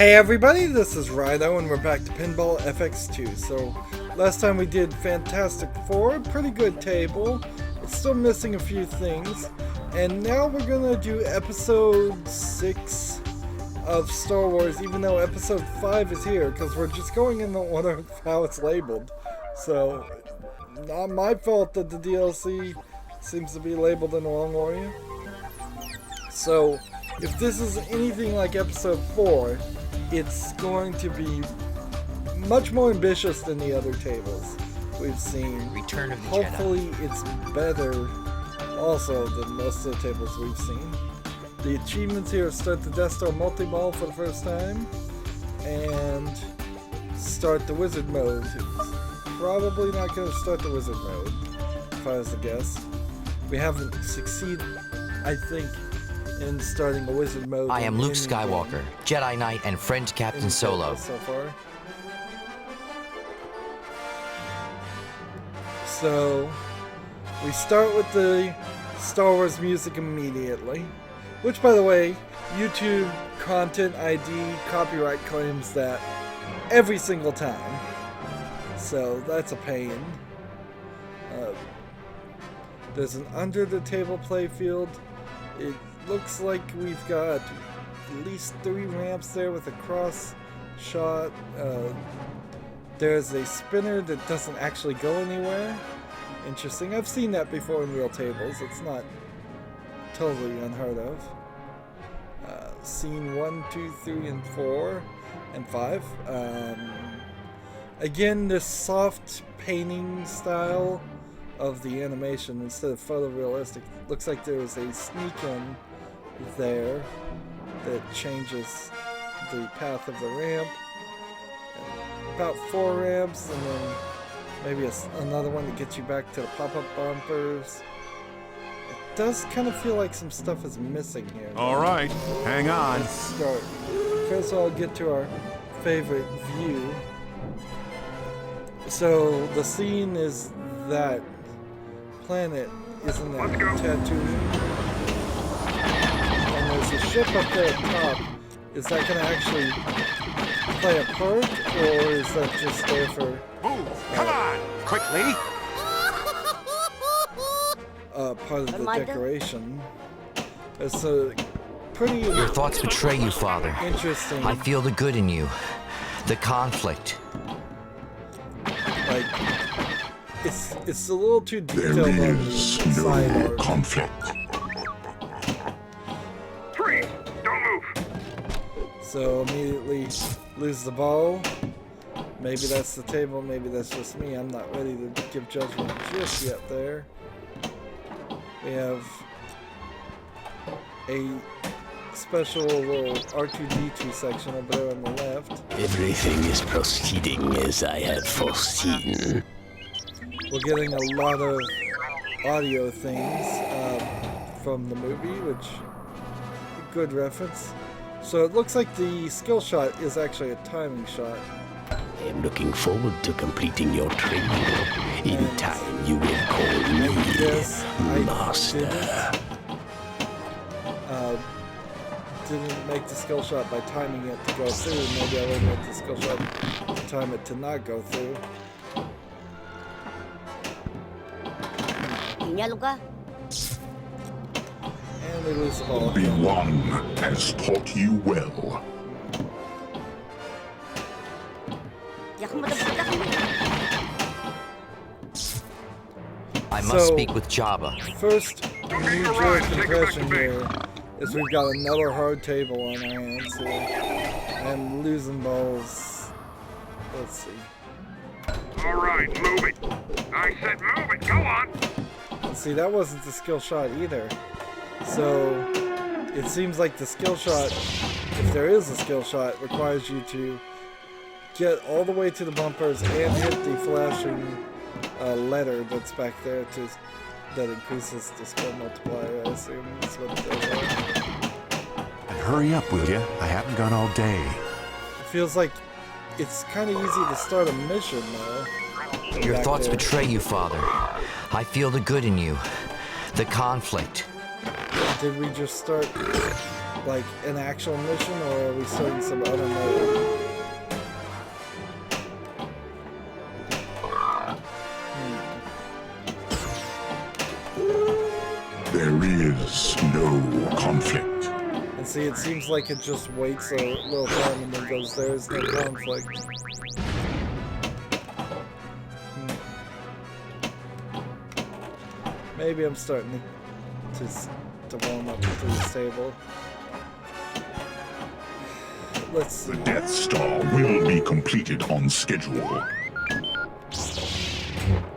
Hey everybody, this is Rydo and we're back to Pinball FX2. So, last time we did Fantastic Four, pretty good table. It's still missing a few things. And now we're gonna do episode 6 of Star Wars, even though episode 5 is here, because we're just going in the order of how it's labeled. So, not my fault that the DLC seems to be labeled in the wrong order. So, if this is anything like episode 4, it's going to be much more ambitious than the other tables we've seen. Return of the Hopefully Jedi. it's better also than most of the tables we've seen. The achievements here are start the Death Star multi-ball for the first time and start the wizard mode. Probably not going to start the wizard mode, if I was to guess. We haven't succeeded, I think, in starting a wizard mode. I am Luke Skywalker, Jedi Knight and friend Captain Solo. So far. So, we start with the Star Wars music immediately. Which, by the way, YouTube Content ID copyright claims that every single time. So, that's a pain. There's an under the table playfield. It looks like we've got at least 3 ramps there with a cross shot. There's a spinner that doesn't actually go anywhere. Interesting. I've seen that before in real tables. It's not totally unheard of. Scene 1, 2, 3, and 4, and 5. Again, this soft painting style of the animation instead of photorealistic. Looks like there was a sneak-in there that changes the path of the ramp. About 4 ramps, and then maybe another one to get you back to the pop-up bumpers. It does kind of feel like some stuff is missing here. Alright, hang on. Let's start. First of all, get to our favorite view. So, the scene is that planet, isn't that Tatooine? And there's a ship up there at top. Is that going to actually play a part, or is that just there for... Move! Come on! Quickly! Part of the decoration. It's a pretty... Your thoughts betray you, Father. Interesting. I feel the good in you. The conflict. Like, it's a little too detailed There on the is side no art. conflict. Freeze! Don't move! So immediately lose the ball. Maybe that's the table, maybe that's just me. I'm not ready to give judgment just yet there. We have a special little R2-D2 section over there on the left. Everything is proceeding as I had foreseen. We're getting a lot of audio things from the movie, which good reference. So it looks like the skill shot is actually a timing shot. I am looking forward to completing your training. In time, you will call me Yes, Master. Didn't make the skill shot by timing it to go through. Maybe I will make the skill shot to time it to not go through. And we lose the ball. Obi-Wan has taught you well. I must So, speak with Jabba. First knee-jerk impression here is we've got another hard table on our hands here. And losing balls. Let's see. Alright, move it! I said move it! Go on! See, that wasn't the skill shot either. So, it seems like the skill shot, if there is a skill shot, requires you to get all the way to the bumpers and hit the flashing letter that's back there that increases the skill multiplier. I assume that's what those are. And hurry up, will ya? I haven't gone all day. It feels like it's kind of easy to start a mission, though. Your Back thoughts there. betray you, Father. I feel the good in you. The conflict. Did we just start like an actual mission, or are we starting some other mode? There is no conflict. And see, it seems like it just waits a little time and then goes, there's no conflict. Maybe I'm starting to warm up to this table. Let's see. The Death Star will be completed on schedule.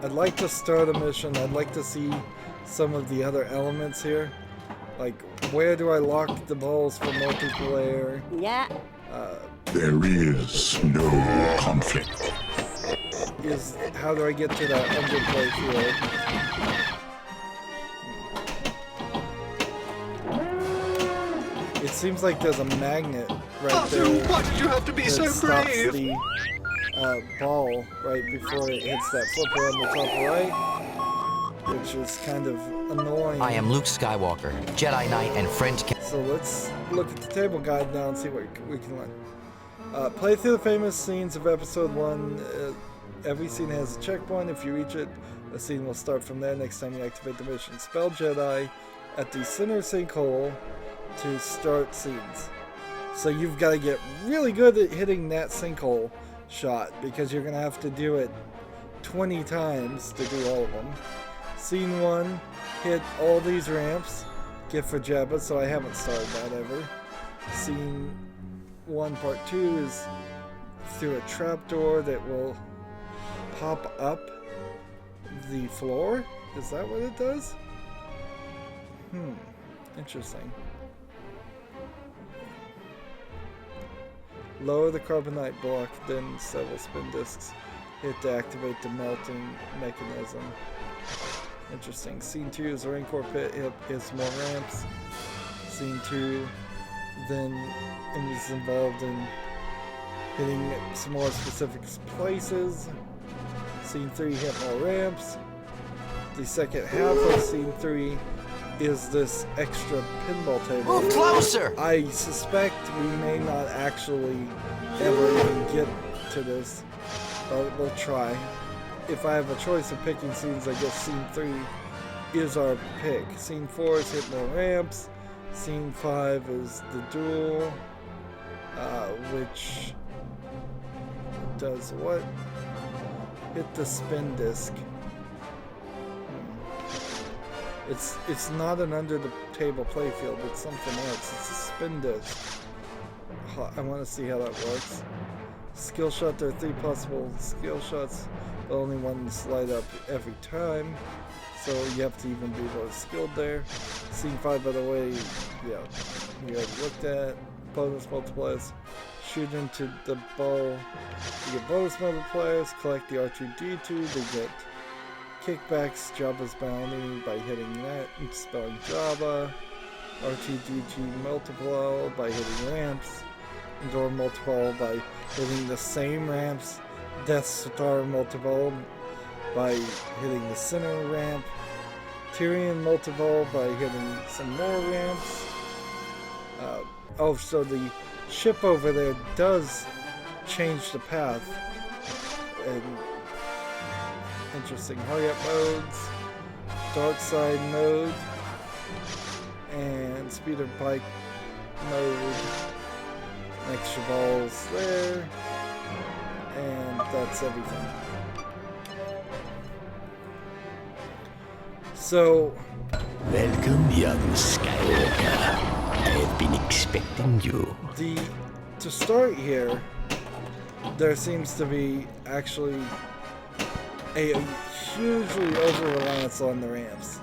I'd like to start a mission. I'd like to see some of the other elements here. Like, where do I lock the balls for multiplayer? Yeah. There is no conflict. How do I get to that underplay field? It seems like there's a magnet right there. Why did you have to be so stops brave? the ball right before it hits that flipper on the top right, which is kind of annoying. I am Luke Skywalker, Jedi Knight and friend captain. So let's look at the table guide now and see what we can learn. Play through the famous scenes of Episode 1. Every scene has a checkpoint. If you reach it, the scene will start from there next time you activate the mission. Spell Jedi at the center sinkhole to start scenes. So you've got to get really good at hitting that sinkhole shot, because you're going to have to do it 20 times to do all of them. Scene 1, hit all these ramps. Gift for Jabba, so I haven't started that ever. Scene 1, part 2 is through a trapdoor that will pop up the floor. Is that what it does? Interesting. Lower the carbonite block, then several spin discs. Hit to activate the melting mechanism. Interesting. Scene 2 is a Rancor pit. It is more ramps. Scene 2 then is involved in hitting some more specific places. Scene 3 hit more ramps. The second half of Scene 3 is this extra pinball table. Move closer! I suspect we may not actually ever even get to this, but we'll try. If I have a choice of picking scenes, I guess Scene 3 is our pick. Scene 4 is hit more ramps. Scene 5 is the duel, which does what? Hit the spin disc. It's not an under the table playfield, it's something else. It's a spin disc. I want to see how that works. Skill shot, there are 3 possible skill shots, but only one light up every time. So you have to even be both skilled there. Scene 5, by the way, yeah, we already looked at. Bonus multipliers. Shoot into the ball. You get bonus multipliers. Collect the R2-D2 to get kickbacks. Jabba's bounty by hitting that and spelling Jabba. R2-D2 multiple by hitting ramps. Endor multiple by hitting the same ramps. Death Star multiple by hitting the center ramp. Tyrion multiple by hitting some more ramps. Oh, so the ship over there does change the path. And interesting. Hurry up modes, dark side mode, and speeder bike mode. Extra balls there, and that's everything. So, Welcome, young Skywalker. I have been expecting you. to start here, there seems to be actually a hugely over-reliance on the ramps.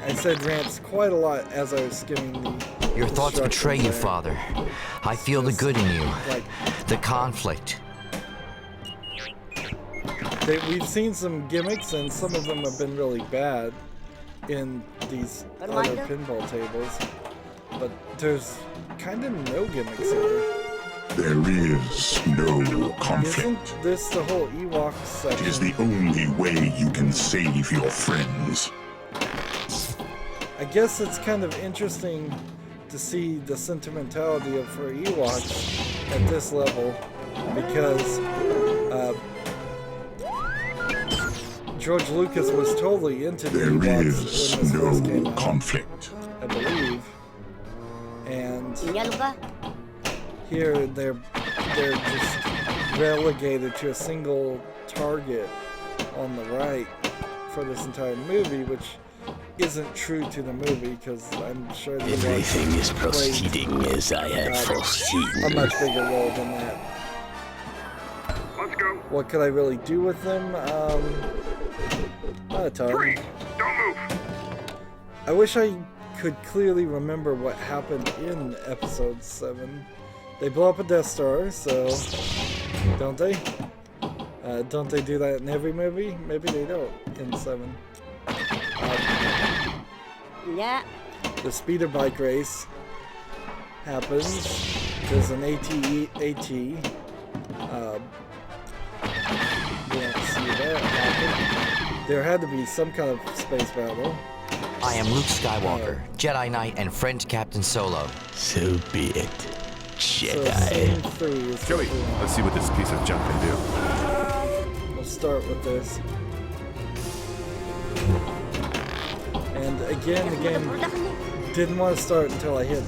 I said ramps quite a lot as I was skimming the Your thoughts betray you, instructions there. Father. I feel the good in you. Like, The conflict. we've seen some gimmicks, and some of them have been really bad in these other pinball tables. But there's kind of no gimmicks here. There is no conflict. Isn't this the whole Ewok It is section? the only way you can save your friends. I guess it's kind of interesting to see the sentimentality of for Ewoks at this level, because George Lucas was totally into the There Ewoks when is this first came no out, conflict. I believe. And Iya luka? here they're just relegated to a single target on the right for this entire movie, which isn't true to the movie, because I'm sure the Everything is played proceeding as I had foreseen. a much bigger role than that. Let's go. What could I really do with them? Not a ton. Freeze. Don't move. I wish I could clearly remember what happened in Episode 7. They blow up a Death Star, so... Don't they? Don't they do that in every movie? Maybe they don't in 7. Iya. The speeder bike race happens. There's an AT. We don't see that happen. There had to be some kind of space battle. I am Luke Skywalker, Jedi Knight and friend to Captain Solo. So be it, So Jedi. scene 3 is Joey, what we want. let's see what this piece of junk can do. We'll start with this. And again, the game didn't want to start until I hit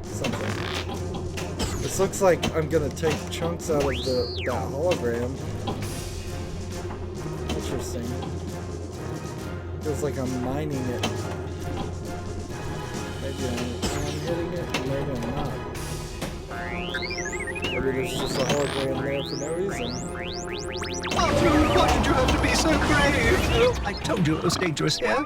something. This looks like I'm gonna take chunks out of that hologram. Interesting. Feels like I'm mining it. Maybe I'm hitting it, maybe I'm not. Maybe there's just a hologram there for no reason. Oh, why did you have to be so brave? Oh, I told you it was dangerous here.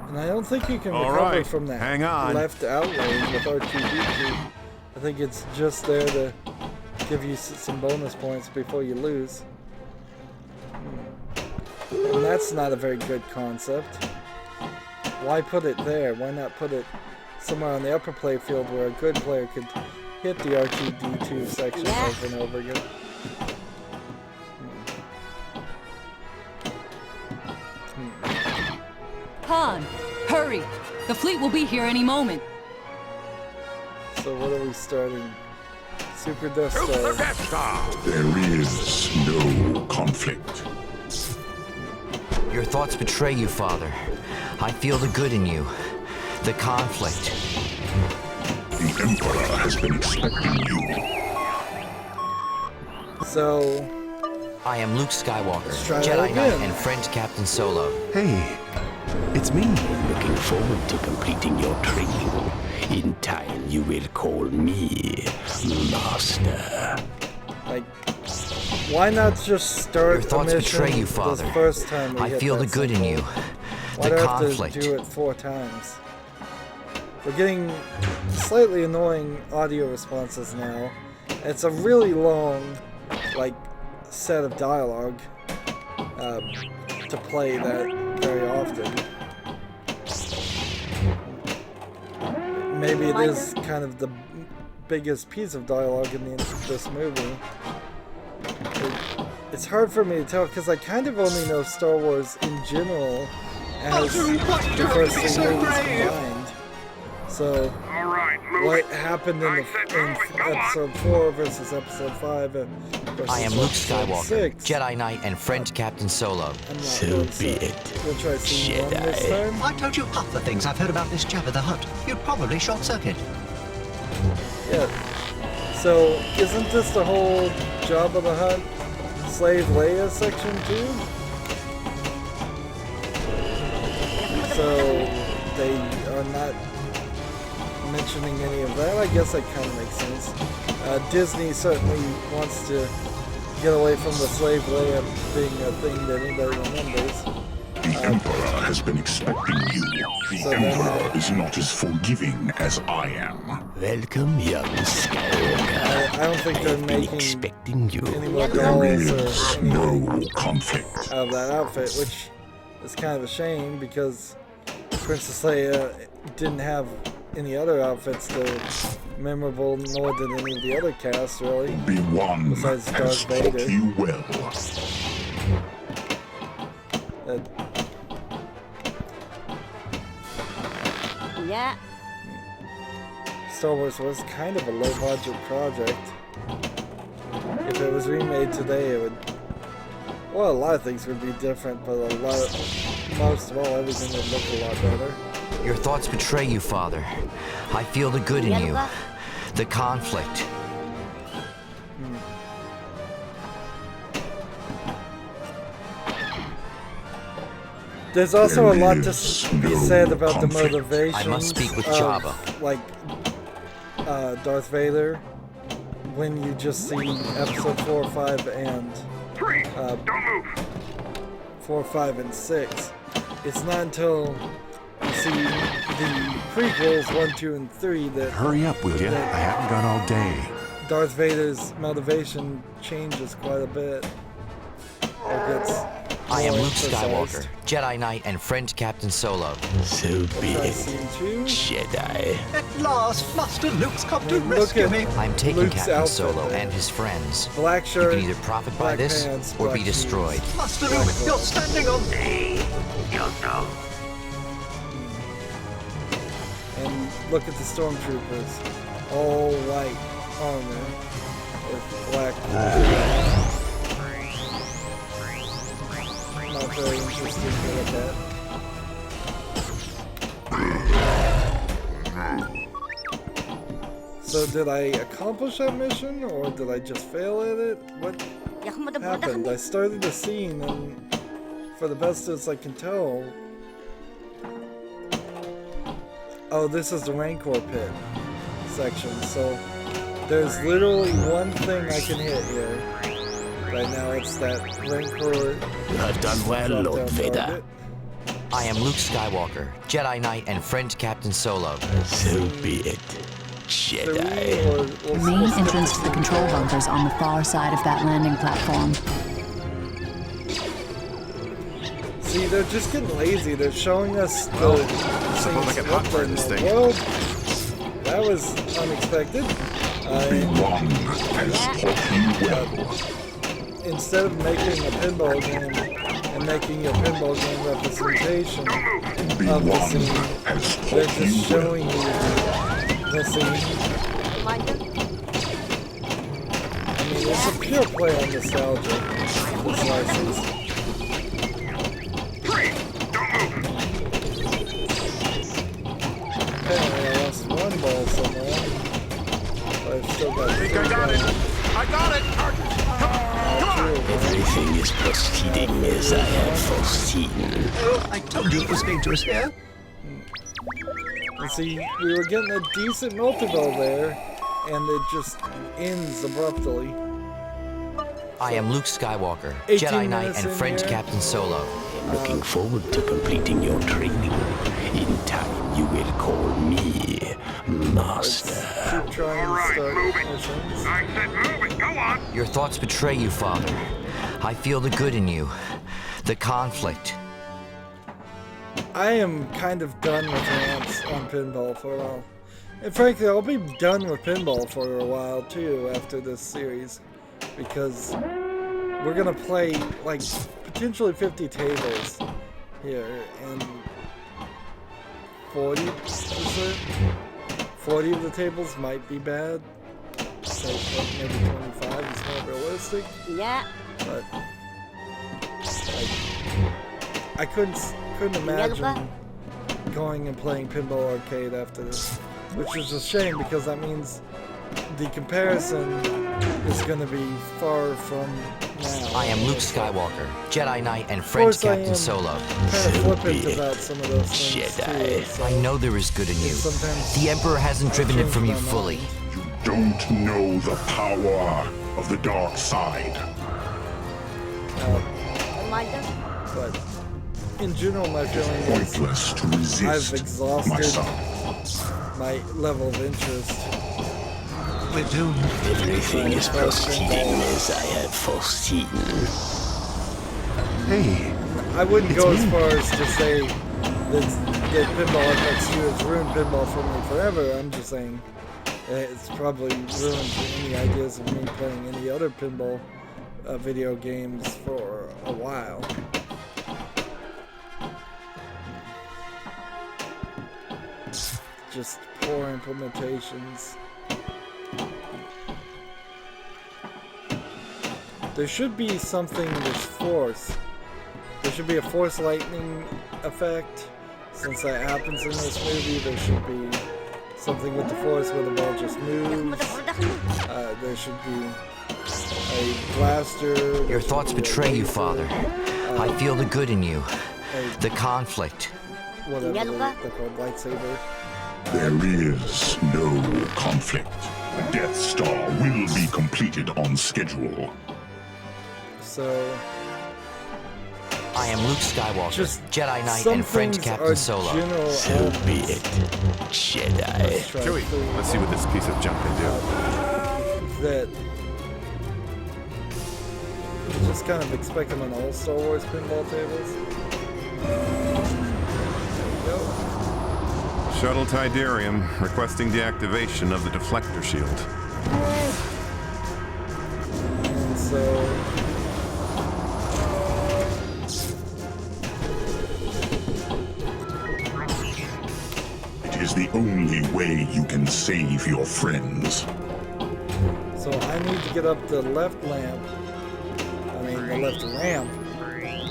And I don't think you can All recover right, from that hang on. left outlane with R2-D2. I think it's just there to give you some bonus points before you lose. And that's not a very good concept. Why put it there? Why not put it somewhere on the upper play field where a good player could hit the R2-D2 section over and over again? Han, hurry! The fleet will be here any moment. So what are we starting? Super Death Shoot the Star. Death Star. There is no conflict. Your thoughts betray you, Father. I feel the good in you. The conflict. The Emperor has been expecting you. So, I am Luke Skywalker, Let's try that Jedi Knight again. and friend to Captain Solo. Hey, it's me. Looking forward to completing your training. In time, you will call me Master. like, why not just start Your thoughts a mission betray you, Father. the first time we I hit feel that the good in symbol? you. Why The do I have conflict. to do it 4 times? We're getting slightly annoying audio responses now. It's a really long, like, set of dialogue to play that very often. Maybe it is kind of the biggest piece of dialogue in this movie. It's hard for me to tell because I kind of only know Star Wars in general as Why did you the have first to be 3 so movies brave? combined. So, All right, move what it. happened in, I said in move it. Go on. episode 4 versus episode 5 versus I am Luke episode Skywalker, 6? Jedi Knight and friend to Captain Solo. I'm not So really be it, We'll try scene 1 this Jedi. time. I told you half the things I've heard about this Jabba the Hutt. You'd probably short circuit. Yeah. So, isn't this the whole Jabba the Hutt Slave Leia section too? So, they are not mentioning any of that. I guess that kind of makes sense. Disney certainly wants to get away from the Slave Leia being a thing that anybody remembers. The Emperor has been expecting you. The So then- Emperor is not as forgiving as I am. Welcome, young Skywalker. I don't think they're I've been making expecting you. any more There dolls is or anything no conflict. out of that outfit, which is kind of a shame because Princess Leia didn't have any other outfits that were memorable, nor did any of the other cast really. Obi-Wan Besides has Darth taught Vader. you well. Yeah. Star Wars was kind of a low-budget project. If it was remade today, it would... Well, a lot of things would be different, but most of all, everything would look a lot better. Your thoughts betray you, Father. I feel the good in you. The conflict. There's also a lot to is be no said about the conflict. motivations I must speak with of, Jabba. like, Darth Vader, when you just see episode 4, 5, and Freeze! Don't move! 4, 5, and 6. It's not until you see the prequels 1, 2, and 3 that Hurry up, will ya? I haven't got all day. Darth Vader's motivation changes quite a bit. Or gets I am more Luke emphasized. Skywalker, Jedi Knight and friend Captain Solo. So be Try it, scene 2. Jedi. At last, Master Luke's come to Look rescue at- me. I'm taking Luke's Captain outfit Solo there. and his friends. Black You shirt, can either profit by black this pants, or black be destroyed. shoes. Master Luke, you're standing on me. And look at the stormtroopers. All white armor with black. Not very interesting to look at. So did I accomplish that mission, or did I just fail at it? What happened? I started the scene, and for the best as I can tell... Oh, this is the Rancor pit section, so there's literally one thing I can hit here. Right now it's that Rancor You have done well, Lord drop-down Vader. target. I am Luke Skywalker, Jedi Knight and friend Captain Solo. So be it, Jedi. The main entrance to the control bunkers on the far side of that landing platform. See, they're just getting lazy. They're showing us the suppose I can hotwire this thing. Well, that was unexpected. One has taught you well. Instead of making a pinball game and making a pinball game representation of the One scene, has they're taught you just well. showing you the scene. I mean, it's a pure play on nostalgia. This license. Freeze! Don't move! Apparently, I lost one ball somewhere. But I've still got two. I got it! I got it! Everything is proceeding as I had foreseen. Oh, I told you it was dangerous here. And see, we were getting a decent multi-ball there, and it just ends abruptly. I am Luke Skywalker, 18 Jedi Knight minutes and in friend here. Captain Solo. Looking forward to completing your training. In time, you will call me Master. Keep trying to Alright, start move it. missions. I said move it, go on! Your thoughts betray you, Father. I feel the good in you. The conflict. I am kind of done with rants on pinball for a while. And frankly, I'll be done with pinball for a while too after this series. Because we're gonna play like potentially 50 tables here, and 40 of the tables might be bad. So maybe 25 is more realistic. Yeah. But I couldn't imagine going and playing Pinball Arcade after this, which is a shame because that means the comparison is going to be far from now. I am Luke Skywalker, Jedi Knight and friend Of course, I Captain am Solo. kind of flippant about some of those things Jedi. too, so I know there is good in you. sometimes The Emperor hasn't driven it change from you my fully. mind. You don't know the power of the dark side. But in general, my feeling is Pointless to I've resist, my exhausted son. my level of interest. We're doomed. Everything is proceeding as I had foreseen. Hey, I wouldn't go It's as me. far as to say that Pinball FX2 has ruined pinball for me forever. I'm just saying it's probably ruined any ideas of me playing any other pinball video games for a while. just poor implementations. There should be something with force. There should be a force lightning effect. Since that happens in this movie, there should be something with the force where the ball just moves. There should be a blaster. Your thoughts betray you, Father. I feel the good in you. The conflict. Whatever they're called, lightsaber. There is no conflict. The Death Star will be completed on schedule. So I am Luke Skywalker, just Jedi Knight some and friend things Captain are Solo. general So be it, Jedi. Chewie, let's see what this piece of junk can do. That you just kind of expect them on all Star Wars pinball tables. There you go. Shuttle Tidarium requesting deactivation of the deflector shield. And so It is the only way you can save your friends. So I need to get up the left lamp. I mean the left ramp.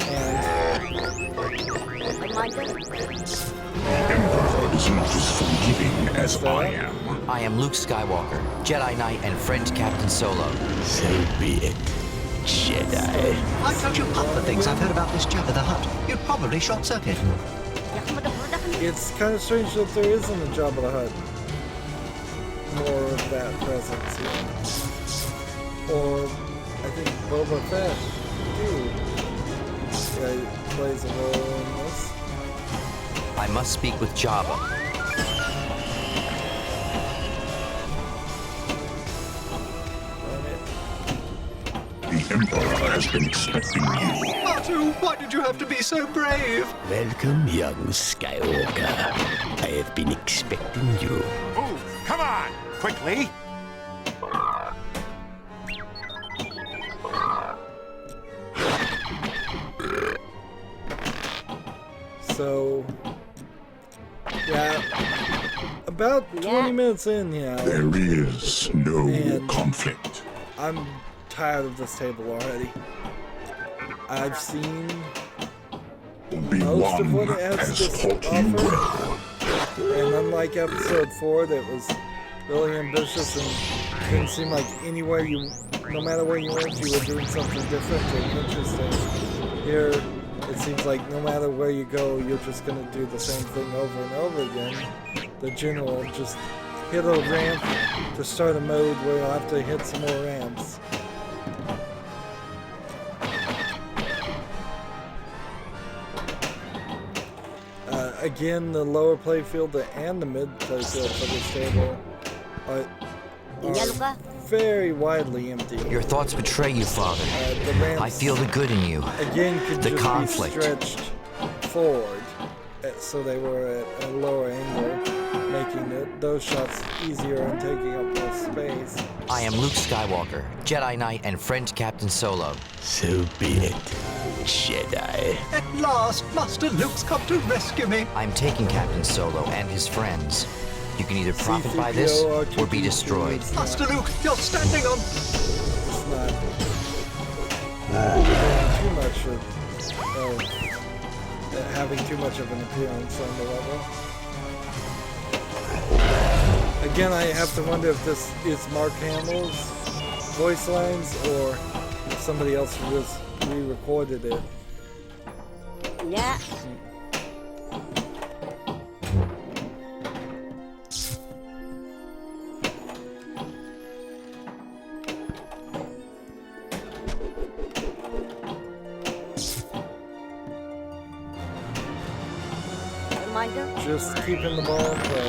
And The Emperor is not as forgiving as I am. I am Luke Skywalker, Jedi Knight and friend Captain Solo. So be it, Jedi. Why don't you pop the things I've heard about this Jabba the Hutt? You'd probably short circuit. it's kind of strange that there isn't a Jabba the Hutt. More of that presence here. Or I think Boba Fett too. Yeah, he plays a role in this. I must speak with Jabba. The Emperor has been expecting you. Batu, why did you have to be so brave? Welcome, young Skywalker. I have been expecting you. Move! Come on! Quickly! So, yeah, about 20 minutes in, yeah, There is no And- conflict. I'm tired of this table already. I've seen most of what Obi-Wan it has has to taught you offer, well. and unlike Episode 4 that was really ambitious and didn't seem like anywhere you, no matter where you went, you were doing something different and interesting. Here, it seems like no matter where you go, you're just gonna do the same thing over and over again. The general just hit a ramp to start a mode where you'll have to hit some more ramps. Again, the lower playfield and the mid playfield for this table are very widely empty. Your thoughts betray you, Father. The ramps, I feel the good in you. again, could the just conflict. be stretched forward, so they were at a lower angle, making those shots easier and taking up less space. I am Luke Skywalker, Jedi Knight and friend Captain Solo. So be it, Jedi. At last, Master Luke's come to rescue me. I'm taking Captain Solo and his friends. You can either profit by this C-3PO, or be destroyed. it's Master Luke, you're standing on... It's not doing too much of having too much of an appearance on the level. Again, I have to wonder if this is Mark Hamill's voice lines or if somebody else just re-recorded it. Yeah. Just keeping the ball in play.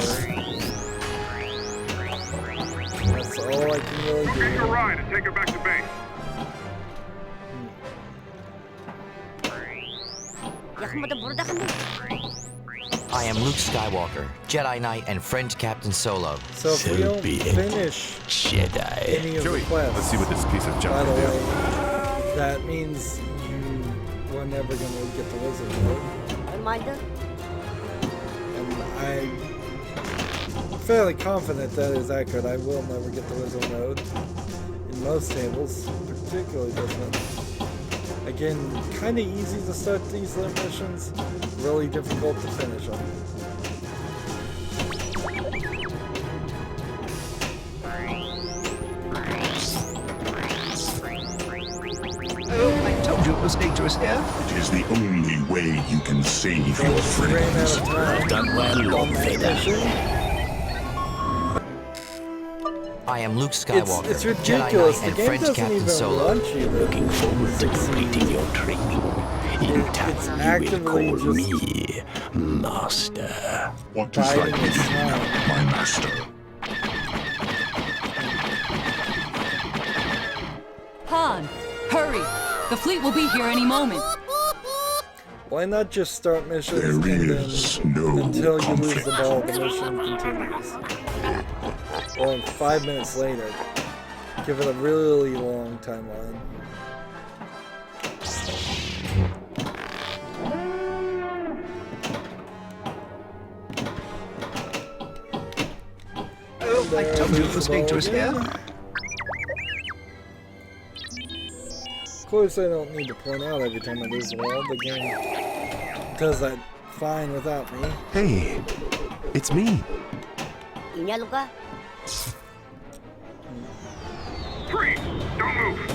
That's all I can really Take a do. ride and take her back to base. I am Luke Skywalker, Jedi Knight and friend Captain Solo. So if we So don't be it. finish Jedi. any of the Chewie, quests, let's see what this piece of by junk the can do. way, that means you were never going to get the wizard mode. And fairly confident that is accurate. I will never get the wizard mode in most tables, particularly this one. Again, kind of easy to start these little missions, really difficult to finish them. Oh, I told you it was dangerous here. It is the only way you can save your Ran out friends. of time. Done well, Lord Vader. I am Luke Skywalker, It's Jedi ridiculous. Knight The and game French doesn't Captain even Solo. want you to Looking forward to completing your training. In It's time, you actively will call just me Master. What is biding right its with you, time. my master? Han, hurry! The fleet will be here any moment. Why not just start missions There and is then no until you lose conflict. the ball, the mission continues. Or 5 minutes later. Give it a really long timeline. Oh, I told you it was dangerous here. Of course, I don't need to point out every time I lose the ball. The game does that fine without me. Hey, it's me. Inya luka? Freeze! Don't move!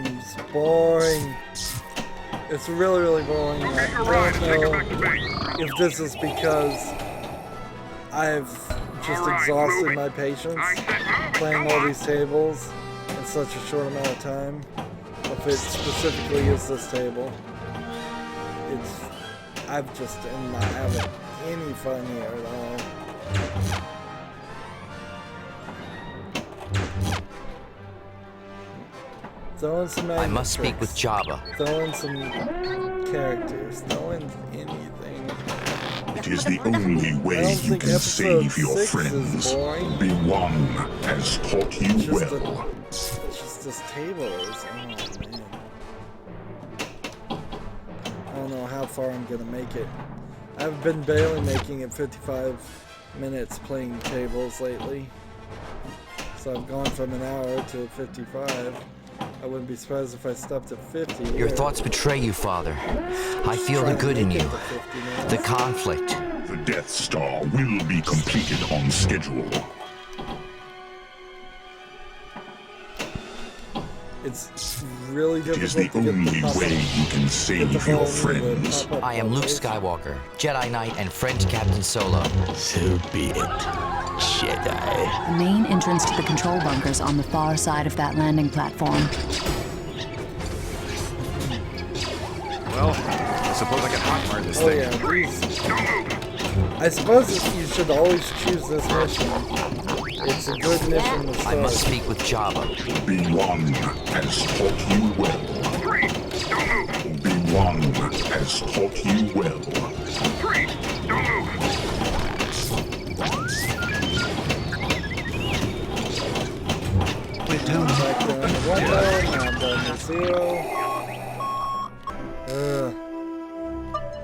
It's boring. It's really, really boring. I Get your ride and take it don't back to know base. if this is because I've just Alright, exhausted move it. my patience I said move it, playing go all on. these tables in such a short amount of time. Or if it specifically is this table. I've just am not having any fun here at all. Throw in some I magic must speak with tricks. Jabba. Throw in some characters. Throw in anything. It is the only I way don't you think can episode save your 6 is friends. boring. Be one has taught you Just well. It's just this table is. Oh man. I don't know how far I'm gonna make it. I've been barely making it 55 minutes playing tables lately. So I've gone from an hour to 55. I wouldn't be surprised if I stopped at 50. Your here. thoughts betray you, Father. I feel the Trying to good in make it you. to 50 minutes. The conflict. The Death Star will be completed on schedule. It's really It is difficult the to get only pop-up- way you can get the save ball your into the friends. pop-up I am Luke bubbles. Skywalker, Jedi Knight and French Captain Solo. So be it, Jedi. The main entrance to the control bunker's on the far side of that landing platform. Well, I suppose I can hotwire this Oh thing. yeah, these. Don't move! I suppose you should always choose this mission. It's a good mission to I must start. speak with Jabba. Obi-Wan has taught you well. Freeze! Don't move! Obi-Wan has taught you well. Freeze! Don't move! We're doing Back down to 1 now I'm down to 0.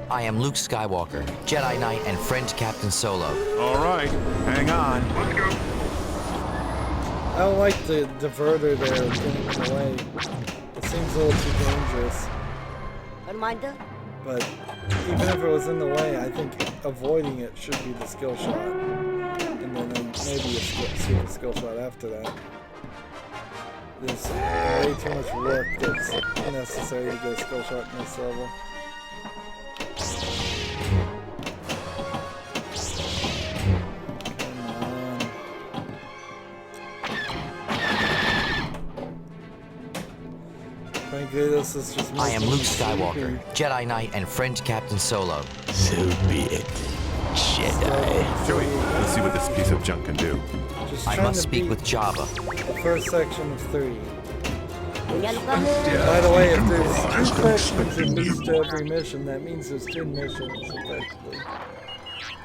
I am Luke Skywalker, Jedi Knight and French Captain Solo. All right, hang on. Let's go! I don't like the diverter there getting in the way. It seems a little too dangerous. Reminder? But even if it was in the way, I think avoiding it should be the skill shot. And then maybe a super skill shot after that. There's way too much work that's necessary to get a skill shot in this level. Come on. Frankly, this is just I am making Luke me Skywalker, sleepy. Jedi Knight and French Captain Solo. So be it, Jedi. Joey, let's see what this piece of junk can do. Just I trying must to speak beat with Jabba. the first section of 3. Inya luka? By the way, if there's Has 2 been sections at expecting least to you. every mission, that means there's 10 missions, effectively.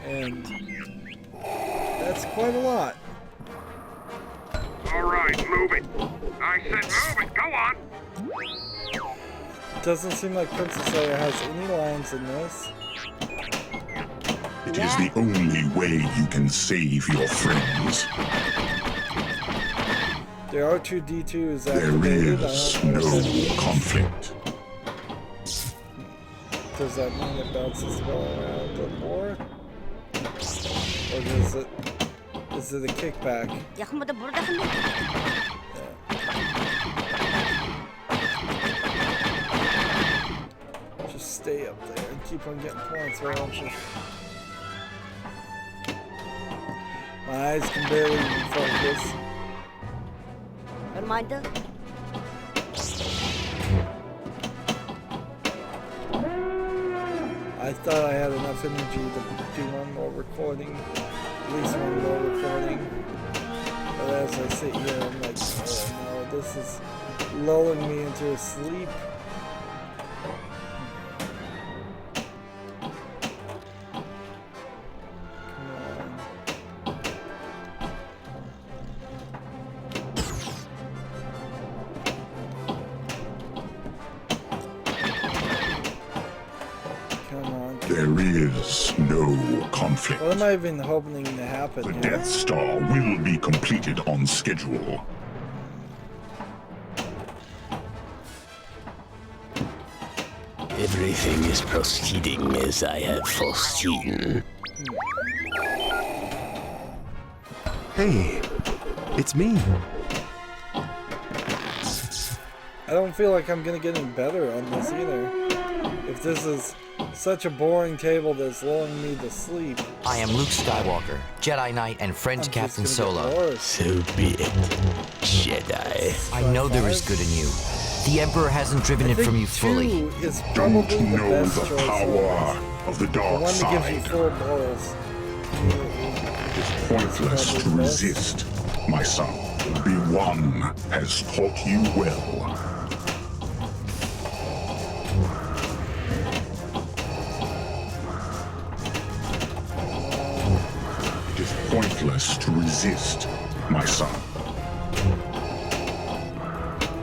And that's quite a lot. Alright, move it! I said move it! Go on! Doesn't seem like Princess Leia has any lines in this. It is the only way you can save your friends. The R2-D2 is There activated. is no conflict. Does that mean it bounces the ball around the more? Or is it a kickback? Just stay up there and keep on getting points, why don't you? My eyes can barely even focus. Reminder? I thought I had enough energy to do one more recording, at least one more recording. But as I sit here, I'm like, oh no, this is lulling me into a sleep. There is no conflict. What am I even hoping to happen The here? Death Star will be completed on schedule. Everything is proceeding as I have foreseen. Hey, it's me. I don't feel like I'm gonna get any better on this either. If this is such a boring table that's lulling me to sleep. I am Luke Skywalker, Jedi Knight and French I'm Captain just gonna get Solo. worse. So be it, Jedi. I know there is good in you. The Emperor hasn't driven I it from think you fully. 2 is Don't probably the know best the choice. power of the The dark one that gives you side. 4 balls. It is pointless to resist, my son. The One has taught you well. It is pointless to resist, my son.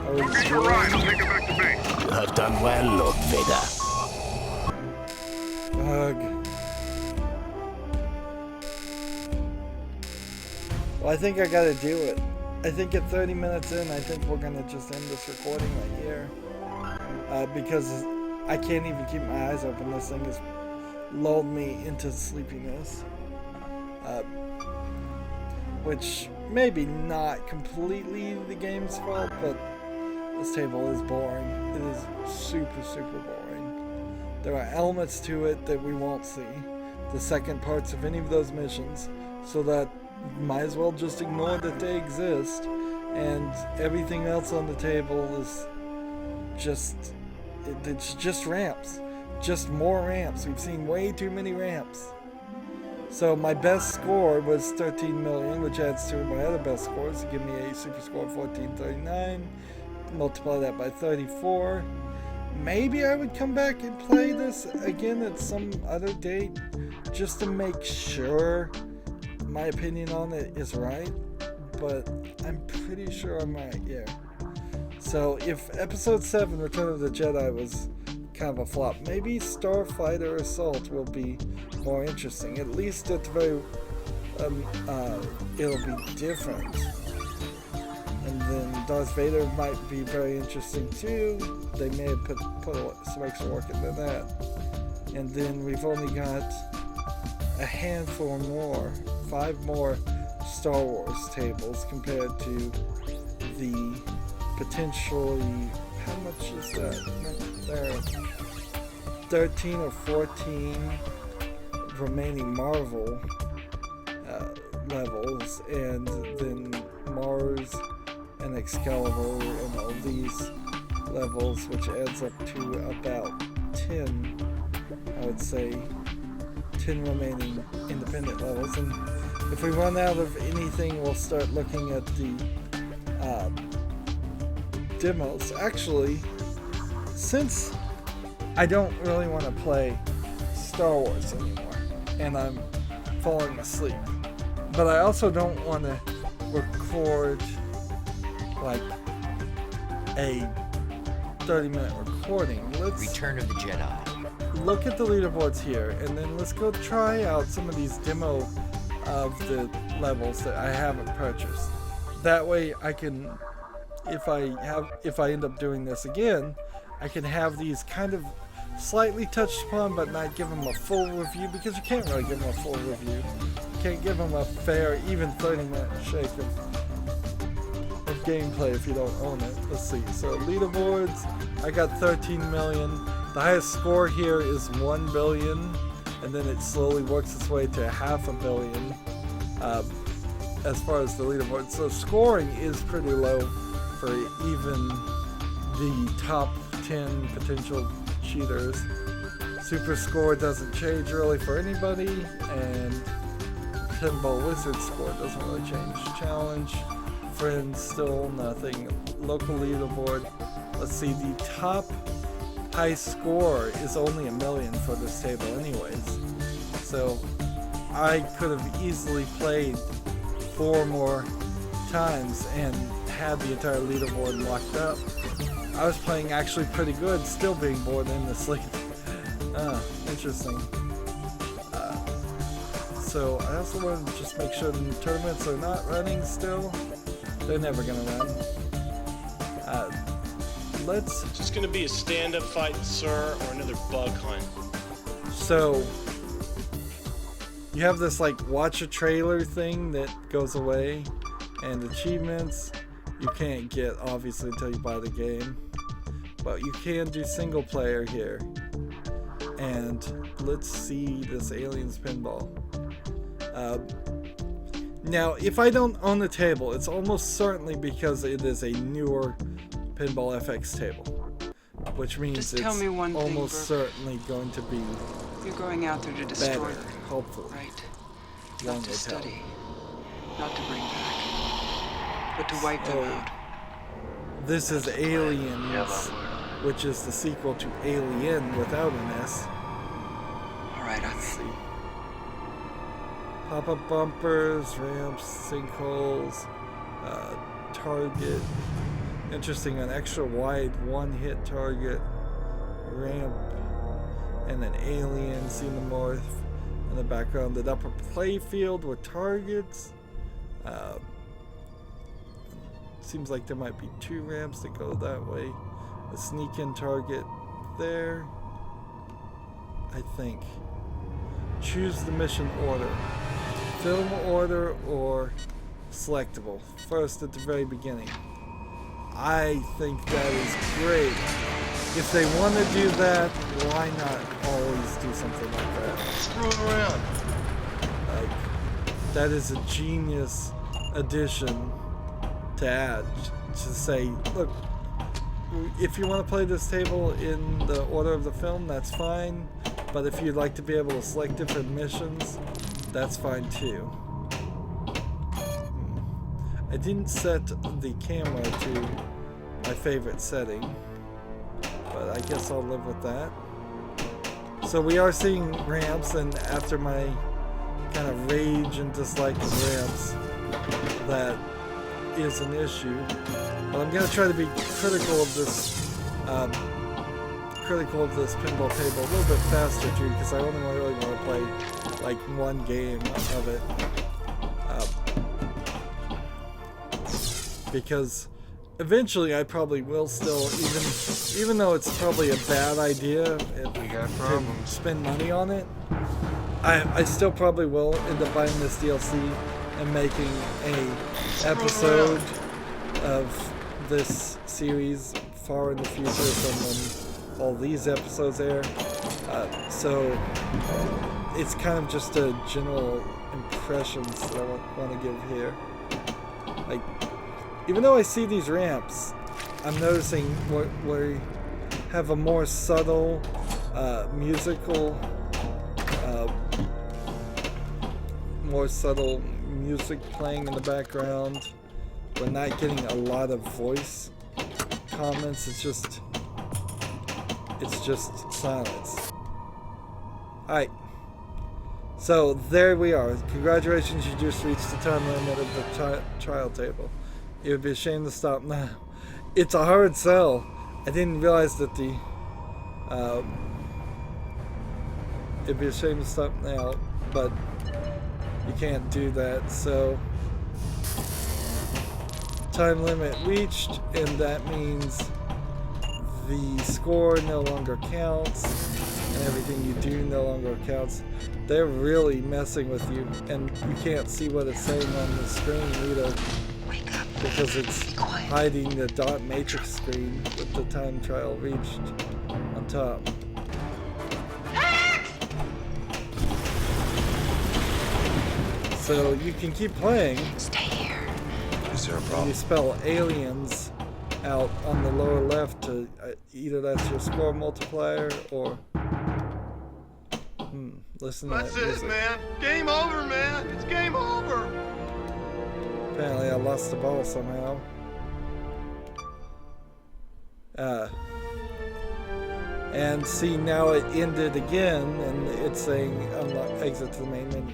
Okay, you're right. I'll take it back to base. You have done well, Lord Vader. Ugh. Well, I think I gotta do it. I think at 30 minutes in, I think we're gonna just end this recording right here. Because I can't even keep my eyes open. This thing has lulled me into sleepiness. Which maybe not completely the game's fault, but this table is boring. It is super, super boring. There are elements to it that we won't see. The second parts of any of those missions, so that might as well just ignore that they exist, and everything else on the table is it's just ramps, just more ramps. We've seen way too many ramps. So my best score was 13 million, which adds to my other best scores to give me a super score of 1439. Multiply that by 34. Maybe I would come back and play this again at some other date, just to make sure my opinion on it is right, but I'm pretty sure I'm right, yeah. So if episode 7, Return of the Jedi, was kind of a flop, maybe Starfighter Assault will be more interesting. At least at the very, it'll be different. And then Darth Vader might be very interesting too. They may have put some extra work into that. And then we've only got a handful more, 5 more Star Wars tables compared to the potentially, how much is that? There are 13 or 14 remaining Marvel levels, and then Mars and Excalibur and all these levels, which adds up to about 10, I would say, 10 remaining independent levels. And if we run out of anything, we'll start looking at the demos. Actually, since I don't really want to play Star Wars anymore, and I'm falling asleep, but I also don't want to record like a 30-minute recording. Return of the Jedi. look at the leaderboards here, and then let's go try out some of these demo of the levels that I haven't purchased. That way I can, if I end up doing this again, I can have these kind of slightly touched upon but not give them a full review, because you can't really give them a full review. You can't give them a fair, even 30-minute shake of gameplay if you don't own it. Let's see. So leaderboards, I got 13 million. The highest score here is 1 billion, and then it slowly works its way to 500 million as far as the leaderboard. So scoring is pretty low for even the top 10 potential cheaters. Super score doesn't change really for anybody, and Pinball Wizard score doesn't really change. Challenge, friends, still nothing. Local leaderboard. Let's see, the top high score is only 1 million for this table anyways. So I could have easily played 4 more times and had the entire leaderboard locked up. I was playing actually pretty good, still being bored endlessly. Interesting. So I also want to just make sure the tournaments are not running still. They're never gonna run. Let's. It's just gonna be a stand-up fight, sir, or another bug hunt. So you have this like watch a trailer thing that goes away, and achievements you can't get obviously until you buy the game, but you can do single player here. And let's see this Aliens Pinball. Now, if I don't own the table, it's almost certainly because it is a newer Pinball FX table, which means Just it's tell me one almost thing, certainly going to be You're going out there to destroy better, them, hopefully. right? Long Not to will study, not to bring back, but to wipe them out. This is Aliens, which is the sequel to Alien without an S. All right, Let's see. Pop-up bumpers, ramps, sinkholes, target. Interesting, an extra wide one-hit target, ramp, and an alien xenomorph in the background. An upper playfield with targets. Seems like there might be 2 ramps that go that way. A sneak-in target there. I think. Choose the mission order. Film order or selectable. First at the very beginning. I think that is great. If they want to do that, why not always do something like that? Screw around. Like, that is a genius addition to add. To say, look, if you want to play this table in the order of the film, that's fine. But if you'd like to be able to select different missions, that's fine too. I didn't set the camera to my favorite setting, but I guess I'll live with that. So we are seeing ramps, and after my kind of rage and dislike of ramps, that is an issue. But I'm going to try to be critical of this pinball table a little bit faster too, because I only really want to play like one game of it. Because eventually I probably will still, even though it's probably a bad idea to spend money on it, I still probably will end up buying this DLC and making a episode of this series far in the future from when all these episodes air. So it's kind of just a general impressions that I want to give here. Like, even though I see these ramps, I'm noticing we have a more subtle musical, more subtle music playing in the background. We're not getting a lot of voice comments. It's just silence. Alright. So there we are. Congratulations, you just reached the time limit of the trial table. It would be a shame to stop now. It's a hard sell. I didn't realize that It'd be a shame to stop now, but you can't do that, so time limit reached, and that means the score no longer counts, and everything you do no longer counts. They're really messing with you, and you can't see what it's saying on the screen either, because it's hiding the dot matrix screen with the time trial reached on top. So you can keep playing. Stay here. Is there a And problem? you spell aliens out on the lower left to either that's your score multiplier or listen to that music. man. Game over, man. It's game over. Apparently I lost the ball somehow. And see, now it ended again, and it's saying unlock exit to the main menu.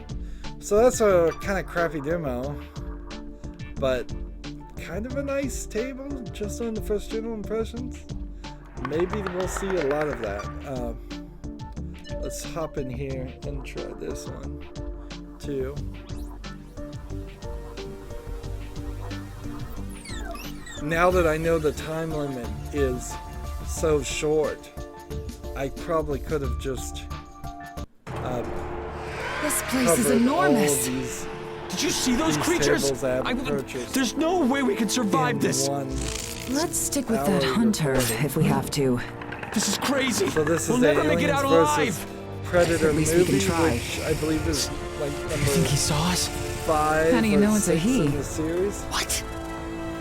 So that's a kind of crappy demo, but kind of a nice table just on the first general impressions. Maybe we'll see a lot of that. Let's hop in here and try this one too. Now that I know the time limit is so short, I probably could have just This place is enormous. Did you see those creatures? There's no way we can survive this. Let's stick with that hunter if we have to. This is crazy. So this is we'll the never make it Aliens out versus alive. Predator At least we movie, can try. which I believe is like I think he saw us. 5 How do you or know it's a 6 he? in the series. What?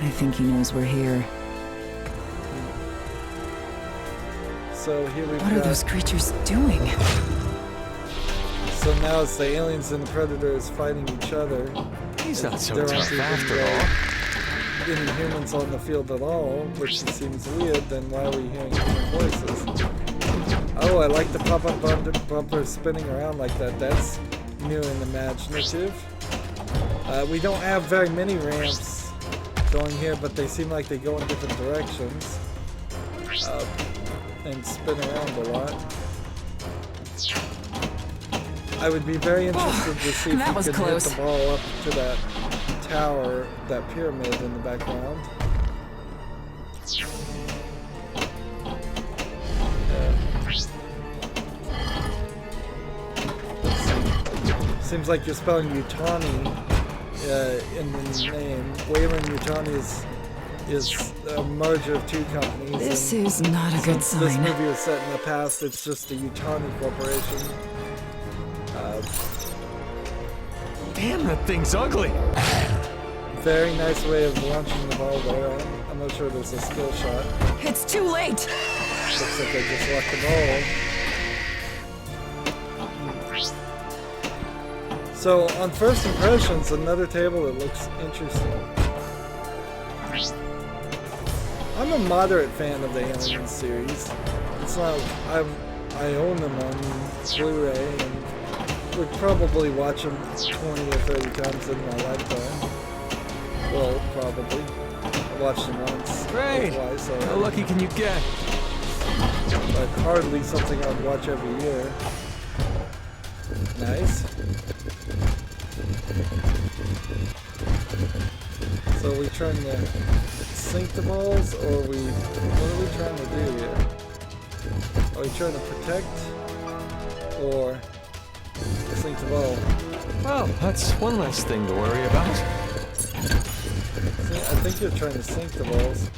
I think he knows we're here. So here we've What are got. those creatures doing? So now it's the aliens and the predators fighting each other. He's not so There aren't tough even, after all. any humans on the field at all, which seems weird. Then why are we hearing human voices? Oh, I like the pop-up bumper spinning around like that. That's new and imaginative. We don't have very many ramps going here, but they seem like they go in different directions and spin around a lot. I would be very interested to see if that you was could close. hit the ball up to that tower, that pyramid in the background. Seems like you're spelling Yutani in the name. Wayland Yutani is a merger of two companies. This and is not a good since this sign. movie was set in the past, it's just the Yutani Corporation. Damn, that thing's ugly. Very nice way of launching the ball there. I'm not sure there's a skill shot. It's too late. Looks like they just left the ball. So, on first impressions, another table that looks interesting. I'm a moderate fan of the Alien series. It's not. I own them on Blu-ray and would probably watch them 20 or 30 times in my lifetime. Well, probably. I watched them once Great. or twice. So How lucky can you get? but hardly something I'd watch every year. Nice. So are we trying to sink the balls, or what are we trying to do here? Are we trying to protect, or sink the ball? Well, that's one less thing to worry about. See, I think you're trying to sink the balls.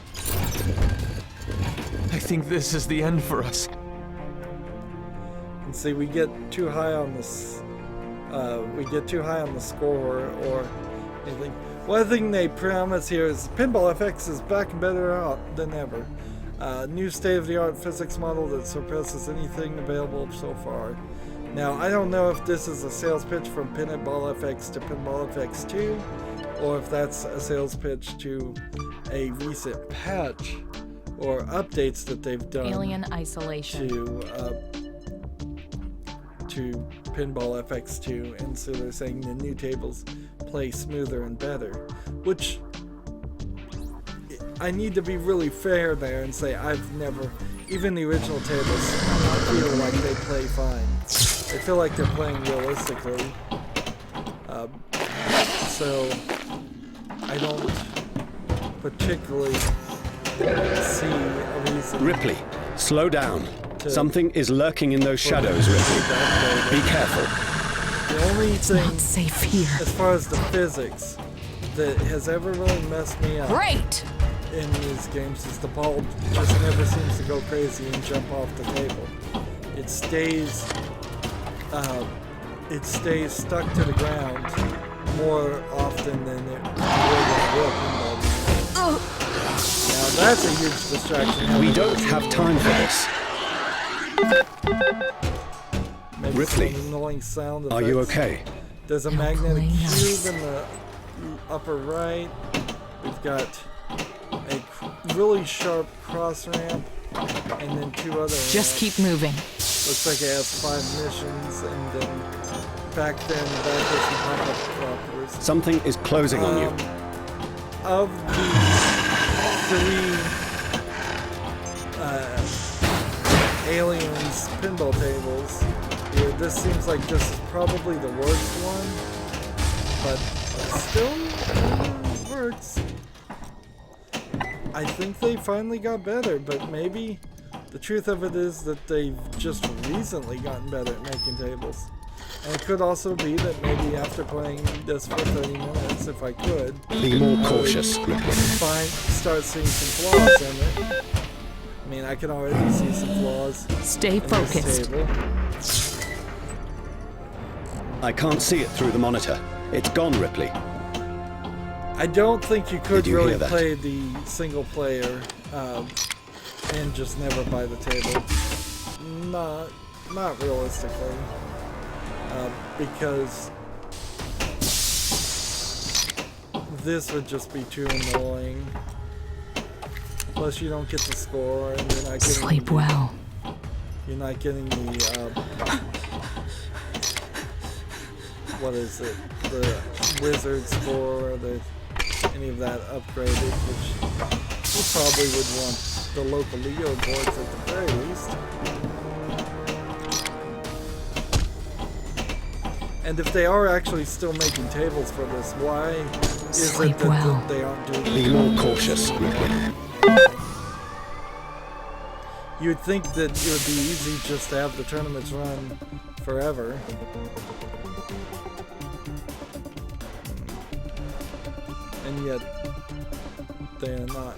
I think this is the end for us. And see, we get too high on this. We get too high on the score or anything. One thing they promise here is Pinball FX is back and better out than ever. New state-of-the-art physics model that surpasses anything available so far. Now, I don't know if this is a sales pitch from Pinball FX to Pinball FX2, or if that's a sales pitch to a recent patch or updates that they've done Alien isolation. to Pinball FX2, and so they're saying the new tables play smoother and better, which I need to be really fair there and say I've never, even the original tables feel like they play fine. They feel like they're playing realistically. So I don't particularly see a reason. Ripley, slow down. Something is lurking in those shadows, Ripley. Be careful. The only thing, not safe here. as far as the physics, that has ever really messed me up in these games is the ball just never seems to go crazy and jump off the table. It stays stuck to the ground more often than it would in a real pinball game. Now that's a huge distraction. We don't have time for this. Maybe Ripley, some annoying sound effects. are you okay? There's a magnetic cube in the upper right. We've got a really sharp cross ramp, and then 2 other Just ramps. keep moving. Looks like it has 5 missions, and then back there's some pop-up droppers. Something is closing on you. Of the 3 aliens pinball tables, here, this seems like this is probably the worst one, but still works. I think they finally got better, but maybe the truth of it is that they've just recently gotten better at making tables. And it could also be that maybe after playing this for 30 minutes, if I could, be more cautious, Ripley. Start seeing some flaws in it. I mean, I can already see some flaws. Stay focused. I can't see it through the monitor. It's gone, Ripley. I don't think you could really hear that? play the single player and just never buy the table. Not realistically, because this would just be too annoying. Plus, you don't get the score, and you're not getting Sleep well. You're not getting the what is it? The wizard score, or any of that upgraded, which you probably would want the local Leo boards at the very least. And if they are actually still making tables for this, why is it that they aren't doing it? Be more cautious, Ripley. You'd think that it would be easy just to have the tournaments run forever. And yet, they're not.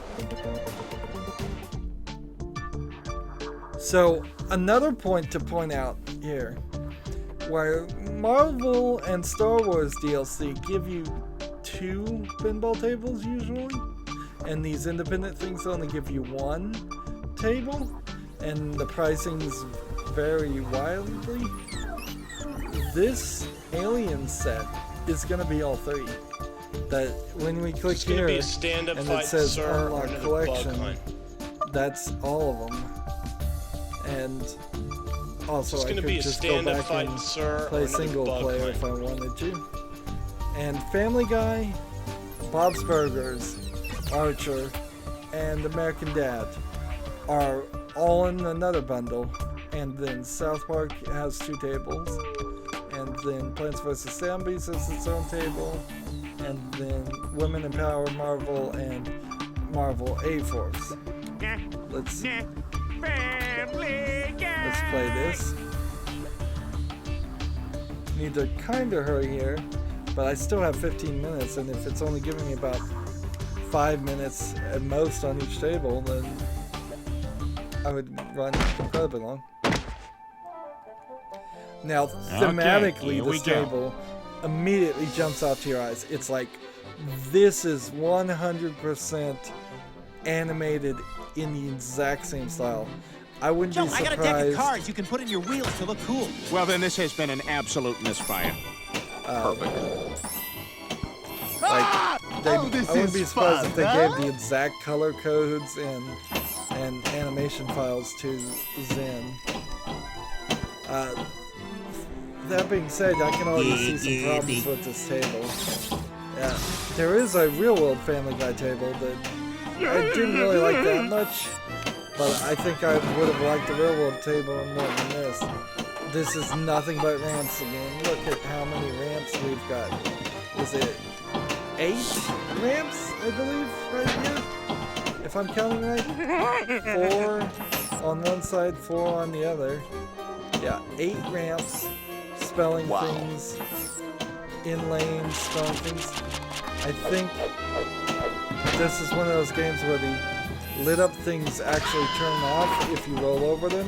So, another point to point out here, where Marvel and Star Wars DLC give you 2 pinball tables usually, and these independent things only give you 1 table, and the pricings vary wildly. This Alien set is going to be all 3. That when we click here and it says unlock collection, that's all of them. And also I could just go back and play single player if I wanted to. And Family Guy, Bob's Burgers, Archer, and American Dad are all in another bundle. And then South Park has 2 tables. And then Plants vs. Zombies has its own table. And then Women in Power, Marvel, and Marvel A-Force. Let's play this. Need to kind of hurry here, but I still have 15 minutes, and if it's only giving me about 5 minutes at most on each table, then I would run incredibly long. Now, thematically, this table immediately jumps out to your eyes. It's like, this is 100% animated in the exact same style. I wouldn't be surprised. I got a deck of cards you can put in your wheels to look cool. Well, then this has been an absolute misfire. Perfect. I wouldn't be surprised if they gave the exact color codes and animation files to Zen. That being said, I can already see some problems with this table. Yeah, there is a real-world Family Guy table that I didn't really like that much, but I think I would have liked the real-world table more than this. This is nothing but ramps again. Look at how many ramps we've got. Is it 8 ramps, I believe, right here? If I'm counting right. 4 on one side, 4 on the other. Yeah, 8 ramps, spelling things, in lanes, spelling things. I think this is one of those games where the lit up things actually turn off if you roll over them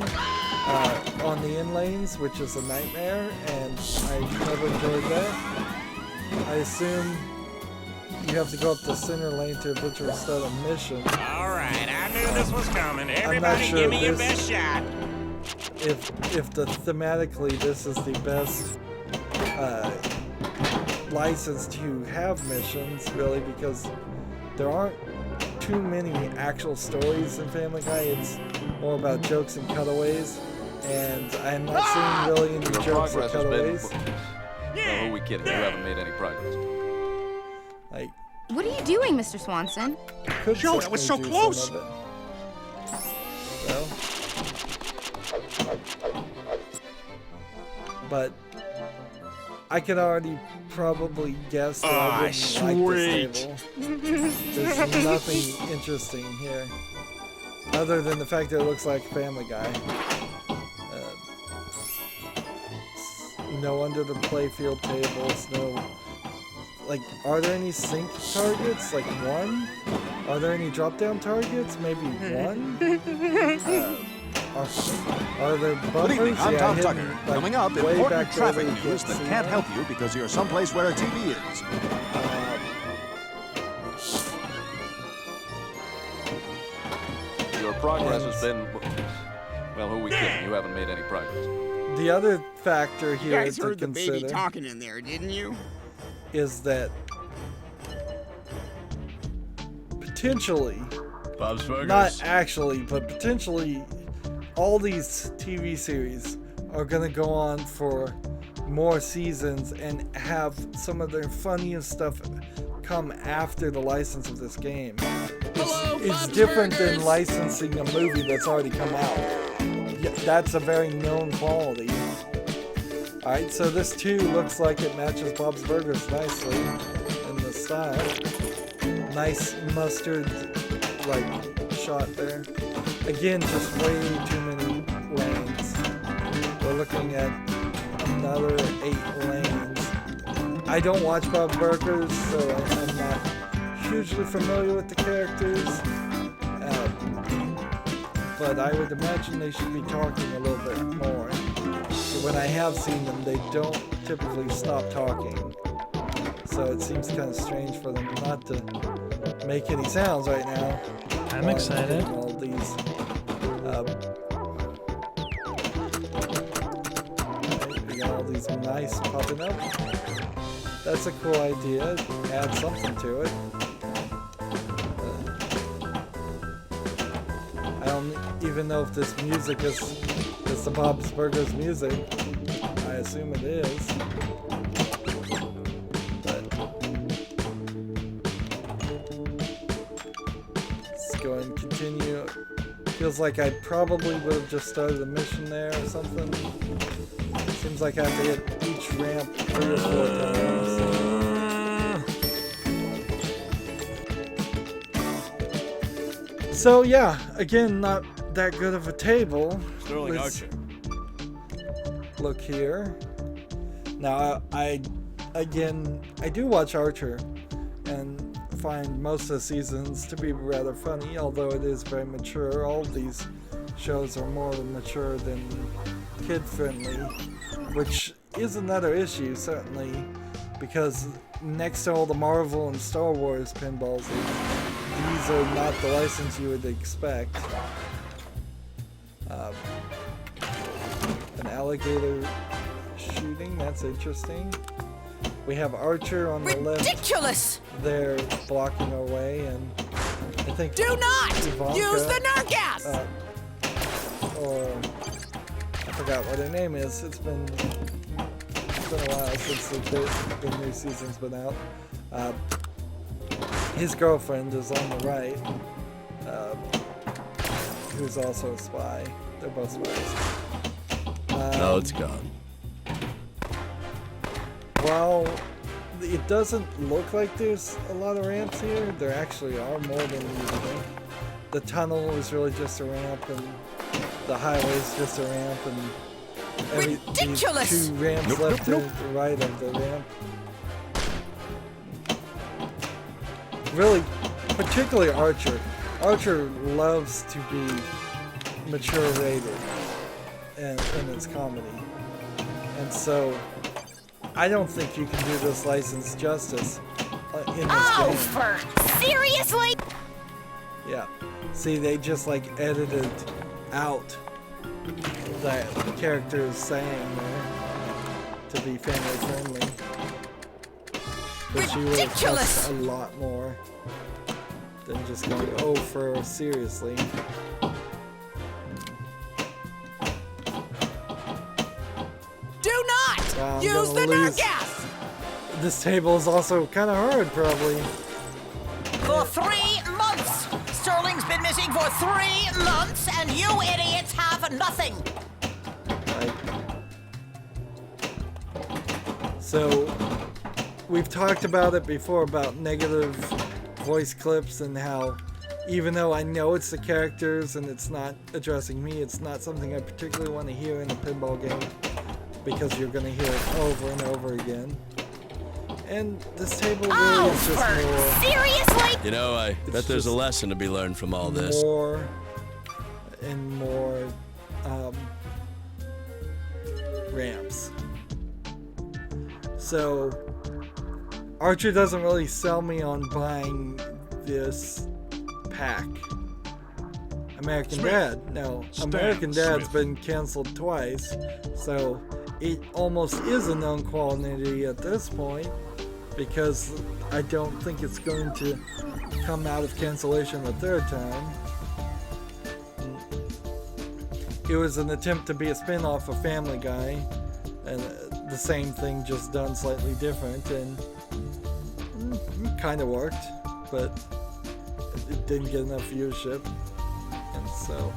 on the in lanes, which is a nightmare, and I never enjoyed that. I assume you have to go up the center lane to eventually start a mission. Alright, I knew this was coming. I'm not Everybody sure give me your best shot. If thematically this is the best license to have missions, really, because there aren't too many actual stories in Family Guy. It's more about jokes and cutaways, and I'm not seeing really any jokes or cutaways. Well, who are we kidding? You haven't made any progress. Like, what are you doing, Mr. Swanson? Joe, that was so close! Well, but I can already probably guess that I wouldn't like this table. There's nothing interesting here, other than the fact that it looks like Family Guy. No under the playfield tables, no... Like, are there any sync targets? Like 1? Are there any drop-down targets? Maybe 1? Are there bumpers? Good evening, I'm Tom hidden, Tucker. like, Coming up, way important back traffic there news that can't help you because you're someplace where a TV is. Your progress has been... Well, who are we kidding? You haven't made any progress. The other factor here You guys to heard the consider baby talking in there, didn't you? is that potentially, Bob's Burgers. not actually, but potentially, all these TV series are going to go on for more seasons and have some of their funniest stuff come after the license of this game. It's different than licensing a movie that's already come out. That's a very known quality. Alright, so this too looks like it matches Bob's Burgers nicely in the style. Nice mustard like shot there. Again, just way too many lanes. We're looking at another 8 lanes. I don't watch Bob's Burgers, so I'm not hugely familiar with the characters. But I would imagine they should be talking a little bit more. When I have seen them, they don't typically stop talking. So it seems kind of strange for them not to make any sounds right now. I'm excited. All these. We got all these mice popping up. That's a cool idea. Add something to it. I don't even know if this music is the Bob's Burgers music. I assume it is. But let's go ahead and continue. Feels like I probably would have just started a mission there or something. Seems like I have to hit each ramp 3 or 4 times. So yeah, again, not that good of a table. Sterling Archer. Look here. Now, I do watch Archer and find most of the seasons to be rather funny, although it is very mature. All of these shows are more mature than kid-friendly, which is another issue, certainly, because next to all the Marvel and Star Wars pinballs, these are not the license you would expect. An alligator shooting, that's interesting. We have Archer on the left. Ridiculous! They're blocking our way, and I think Do not Ivanka, use the Nargas! Or I forgot what her name is. It's been a while since the new season's been out. His girlfriend is on the right, who's also a spy. They're both spies. No, it's gone. Well, it doesn't look like there's a lot of ramps here. There actually are more than you think. The tunnel is really just a ramp, and the highway is just a ramp, and Ridiculous! these 2 ramps left to the right of the ramp. Really, particularly Archer. Archer loves to be mature rated in its comedy. And so, I don't think you can do this license justice in this game. Oh, seriously? Yeah. See, they just like edited out that character is saying there to be family friendly. But she would have cost a lot more than just going, oh, for seriously. Do not use the nerve gas! This table is also kind of hard, probably. For 3 months! Sterling's been missing for 3 months, and you idiots have nothing! So, we've talked about it before, about negative voice clips and how even though I know it's the characters and it's not addressing me, it's not something I particularly want to hear in a pinball game because you're going to hear it over and over again. And this table really is just more... Seriously? You know, I bet there's a lesson to be learned from all this. More and more ramps. So, Archer doesn't really sell me on buying this pack. American Dad. No, American Dad's been canceled twice, so it almost is a known quantity at this point because I don't think it's going to come out of cancellation a third time. It was an attempt to be a spin-off of Family Guy, and the same thing just done slightly different, and it kind of worked, but it didn't get enough viewership. And so,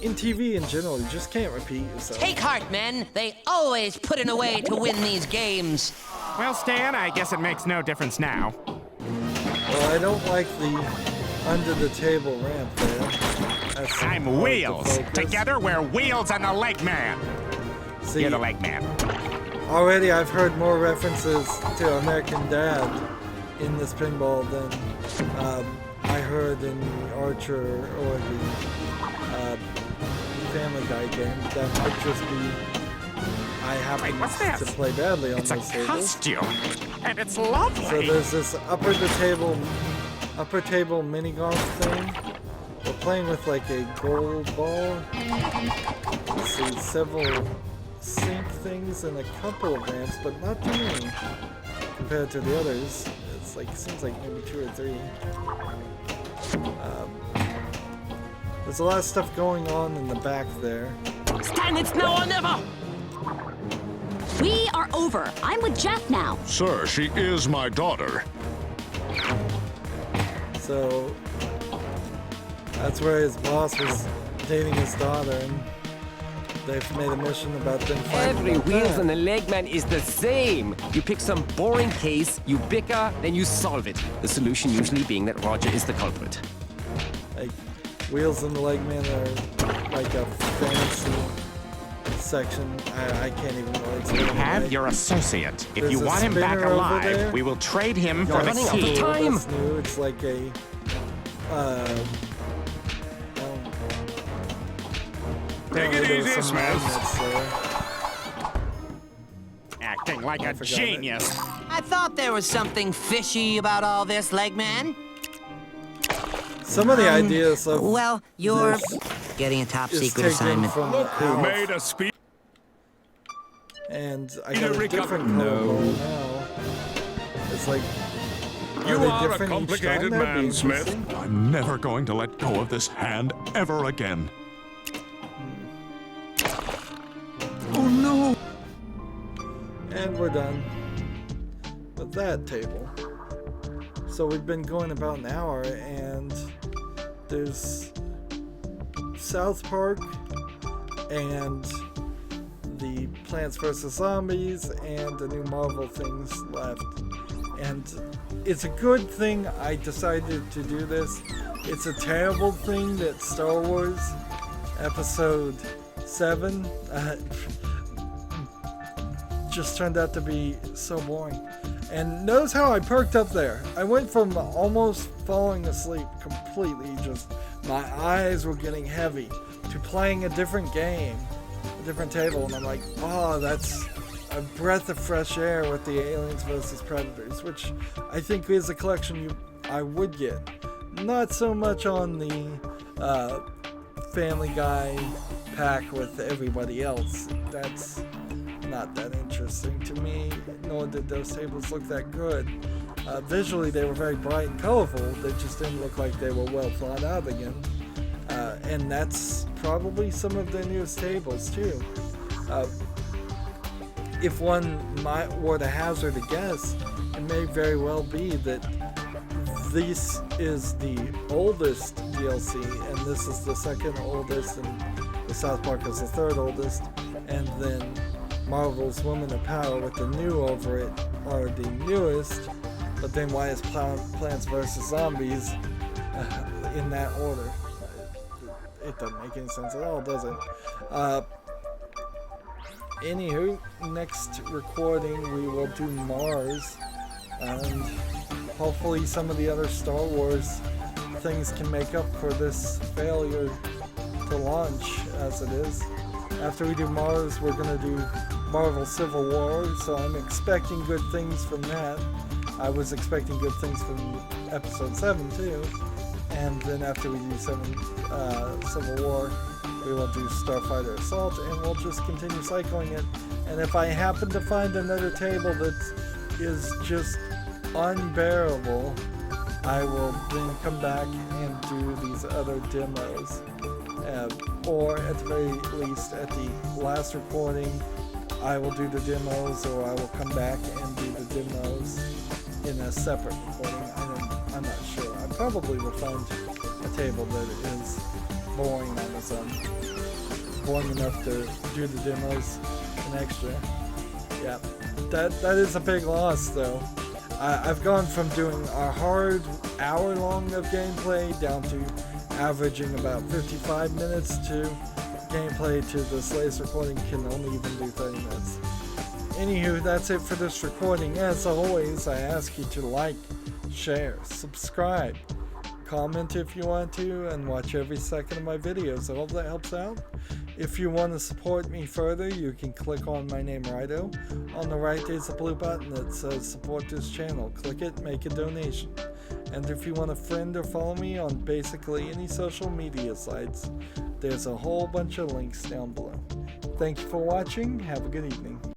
in TV in general, you just can't repeat yourself. Take heart, men. They always put in a way to win these games. Well, Stan, I guess it makes no difference now. Well, I don't like the under-the-table ramp there. I'm Wheels. Together, we're Wheels and the Leg Man. See, you're the Leg Man. Already, I've heard more references to American Dad in this pinball than I heard in the Archer or the Family Guy game. That might just be I happen to play badly on those tables. It's a costume, and it's lovely. So there's this upper table mini golf thing. We're playing with like a gold ball. Let's see, several sink things and a couple of ramps, but not too many compared to the others. It's like seems like maybe 2 or 3. There's a lot of stuff going on in the back there. Stan, it's now or never! We are over. I'm with Jeff now. Sir, she is my daughter. So that's where his boss was dating his daughter, and they've made a mission about them fighting. Every about Wheels that. and the Legman is the same. You pick some boring case, you bicker, then you solve it. The solution usually being that Roger is the culprit. Like, Wheels and the Legman are like a fancy section. I can't even really explain We it. have your associate. If There's you a want him back spinner over there. alive, we will trade him for the running out of key. time. That's new. It's like a Take it easy, Smith. There. Acting like a genius. I thought there was something fishy about all this, Legman. Some of the ideas of Well, you're this getting a top is secret taken assignment. from Who made Alf, a speech? and I got a different color ball now. It's like You they are a different each complicated time? That'd be man, Smith. interesting. I'm never going to let go of this hand ever again. Oh no! And we're done with that table. So we've been going about an hour, and there's South Park, and the Plants vs. Zombies, and the new Marvel things left. And it's a good thing I decided to do this. It's a terrible thing that Star Wars Episode 7 just turned out to be so boring. And notice how I perked up there. I went from almost falling asleep completely, just my eyes were getting heavy, to playing a different game, a different table, and I'm like, oh, that's a breath of fresh air with the Aliens vs. Predators, which I think is a collection I would get. Not so much on the Family Guy pack with everybody else. That's not that interesting to me, nor did those tables look that good. Visually, they were very bright and colorful. They just didn't look like they were well thought out again. And that's probably some of their newest tables too. If one were to hazard a guess, it may very well be that this is the oldest DLC, and this is the second oldest, and the South Park is the third oldest, and then Marvel's Women of Power with the new over it are the newest, but then why is Plants vs. Zombies in that order? It doesn't make any sense at all, does it? Anywho, next recording we will do Mars, and hopefully some of the other Star Wars things can make up for this failure to launch as it is. After we do Mars, we're going to do Marvel Civil War, so I'm expecting good things from that. I was expecting good things from Episode 7 too. And then after we do Civil War, we will do Starfighter Assault, and we'll just continue cycling it. And if I happen to find another table that is just unbearable, I will then come back and do these other demos. Or at the very least, at the last recording, I will do the demos, or I will come back and do the demos in a separate recording. I'm not sure. I probably will find a table that is boring on its own. Boring enough to do the demos an extra. Yeah, that is a big loss though. I've gone from doing a hard hour long of gameplay down to averaging about 55 minutes to gameplay to this latest recording can only even do 30 minutes. Anywho, that's it for this recording. As always, I ask you to like, share, subscribe, comment if you want to, and watch every second of my videos. I hope that helps out. If you want to support me further, you can click on my name, Rydo. On the right there's a blue button that says support this channel. Click it, make a donation. And if you want to friend or follow me on basically any social media sites, there's a whole bunch of links down below. Thank you for watching. Have a good evening.